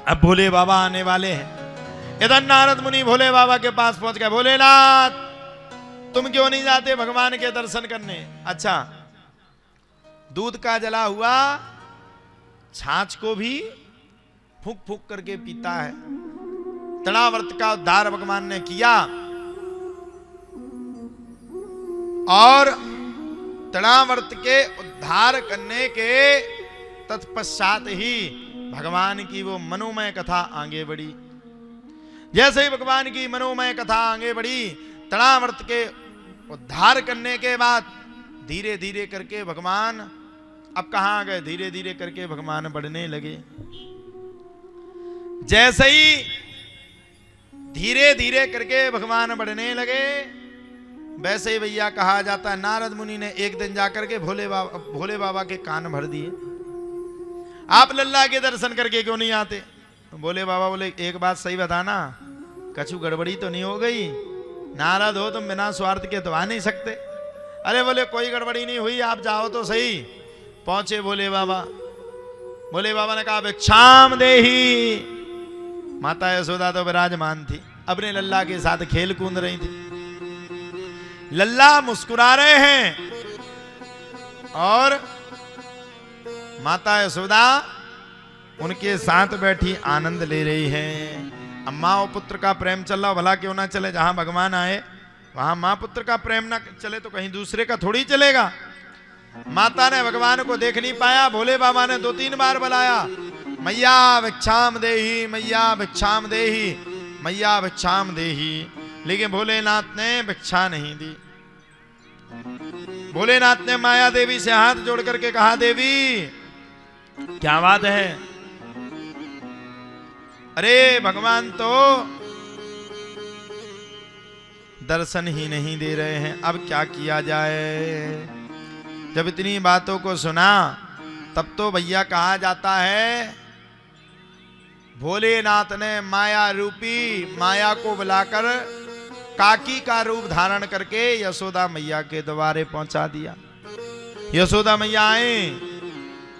अब भोले बाबा आने वाले हैं। इधर नारद मुनि भोले बाबा के पास पहुंच गए। भोलेनाथ, तुम क्यों नहीं जाते भगवान के दर्शन करने? अच्छा, दूध का जला हुआ छाछ को भी फूंक फूंक करके पीता है। तृणावर्त का उद्धार भगवान ने किया और तृणावर्त के उद्धार करने के तत्पश्चात ही भगवान की वो मनोमय कथा आगे बढ़ी। जैसे ही भगवान की मनोमय कथा आगे बढ़ी, तृणावर्त के उद्धार करने के बाद धीरे धीरे करके भगवान अब कहां आ गए? धीरे धीरे करके भगवान बढ़ने लगे। जैसे ही धीरे धीरे करके भगवान बढ़ने लगे, वैसे ही भैया कहा जाता है नारद मुनि ने एक दिन जाकर के भोले बाबा के कान भर दिए। आप लल्ला के दर्शन करके क्यों नहीं आते? भोले बाबा बोले एक बात सही बताना, कछु गड़बड़ी तो नहीं हो गई? नारद हो तुम, बिना स्वार्थ के तो आ नहीं सकते। अरे बोले कोई गड़बड़ी नहीं हुई, आप जाओ तो सही। पहुंचे भोले बाबा। भोले बाबा ने कहा भिक्षाम देही। माता यशोदा तो विराजमान थी, अपने लल्ला के साथ खेल कूद रही थी। लल्ला मुस्कुरा रहे हैं और माता यशोदा उनके साथ बैठी आनंद ले रही है। अब माँ और पुत्र का प्रेम चल रहा, भला क्यों ना चले? जहां भगवान आए वहां माँ पुत्र का प्रेम ना चले तो कहीं दूसरे का थोड़ी चलेगा। माता ने भगवान को देख नहीं पाया। भोले बाबा ने 2-3 बार बुलाया, मैया भिक्षाम देही, मैया भिक्षाम देही, मैया भिक्षाम देही, लेकिन भोलेनाथ ने भिक्षा नहीं दी। भोलेनाथ ने माया देवी से हाथ जोड़ करके कहा देवी क्या बात है? अरे भगवान तो दर्शन ही नहीं दे रहे हैं, अब क्या किया जाए? जब इतनी बातों को सुना तब तो भैया कहा जाता है भोलेनाथ ने माया रूपी माया को बुलाकर काकी का रूप धारण करके यशोदा मैया के द्वारे पहुंचा दिया। यशोदा मैया आए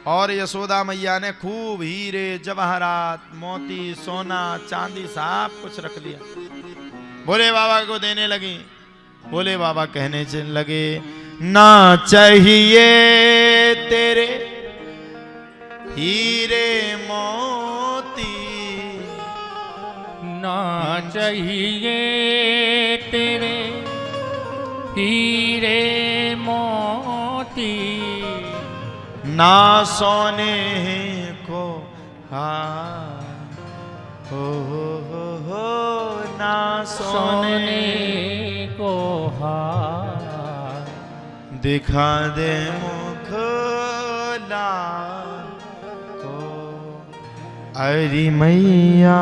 और यशोदा मैया ने खूब हीरे जवाहरात मोती सोना चांदी सब कुछ रख लिया, भोले बाबा को देने लगी। भोले बाबा कहने लगे ना चाहिए तेरे हीरे मोती, ना चाहिए तेरे हीरे मोती, ना सोने को हार हो ना सोने को हार, दिखा दे मुख लाल को, अरे मैया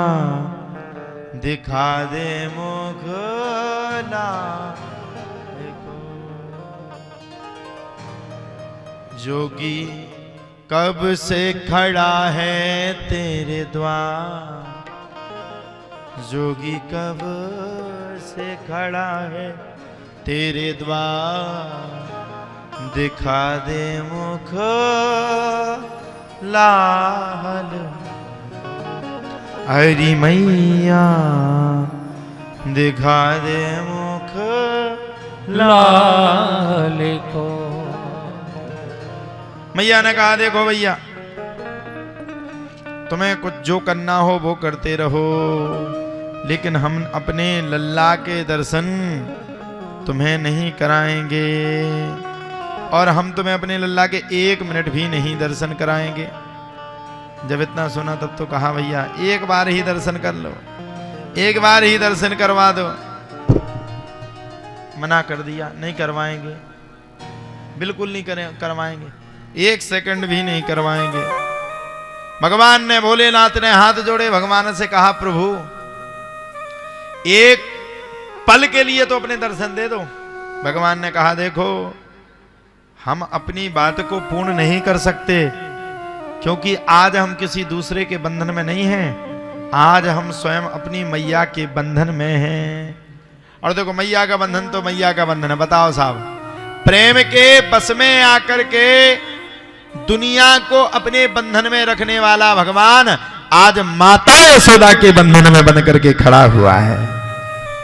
दिखा दे मुख लाल को। जोगी कब से खड़ा है तेरे द्वार, जोगी कब से खड़ा है तेरे द्वार, दिखा दे मुख लाल, हरी मैया दिखा दे मुख लाल को। मैया ने कहा देखो भैया तुम्हें कुछ जो करना हो वो करते रहो, लेकिन हम अपने लल्ला के दर्शन तुम्हें नहीं कराएंगे और हम तुम्हें अपने लल्ला के 1 मिनट भी नहीं दर्शन कराएंगे। जब इतना सुना तब तो कहा भैया एक बार ही दर्शन कर लो, एक बार ही दर्शन करवा दो। मना कर दिया, नहीं करवाएंगे, बिल्कुल नहीं करवाएंगे, 1 सेकंड भी नहीं करवाएंगे। भगवान ने भोलेनाथ ने हाथ जोड़े, भगवान से कहा प्रभु एक पल के लिए तो अपने दर्शन दे दो। भगवान ने कहा देखो हम अपनी बात को पूर्ण नहीं कर सकते, क्योंकि आज हम किसी दूसरे के बंधन में नहीं हैं, आज हम स्वयं अपनी मैया के बंधन में हैं। और देखो मैया का बंधन तो मैया का बंधन है। बताओ साहब, प्रेम के बस में आकर के दुनिया को अपने बंधन में रखने वाला भगवान आज माता यशोदा के बंधन में बंध करके खड़ा हुआ है।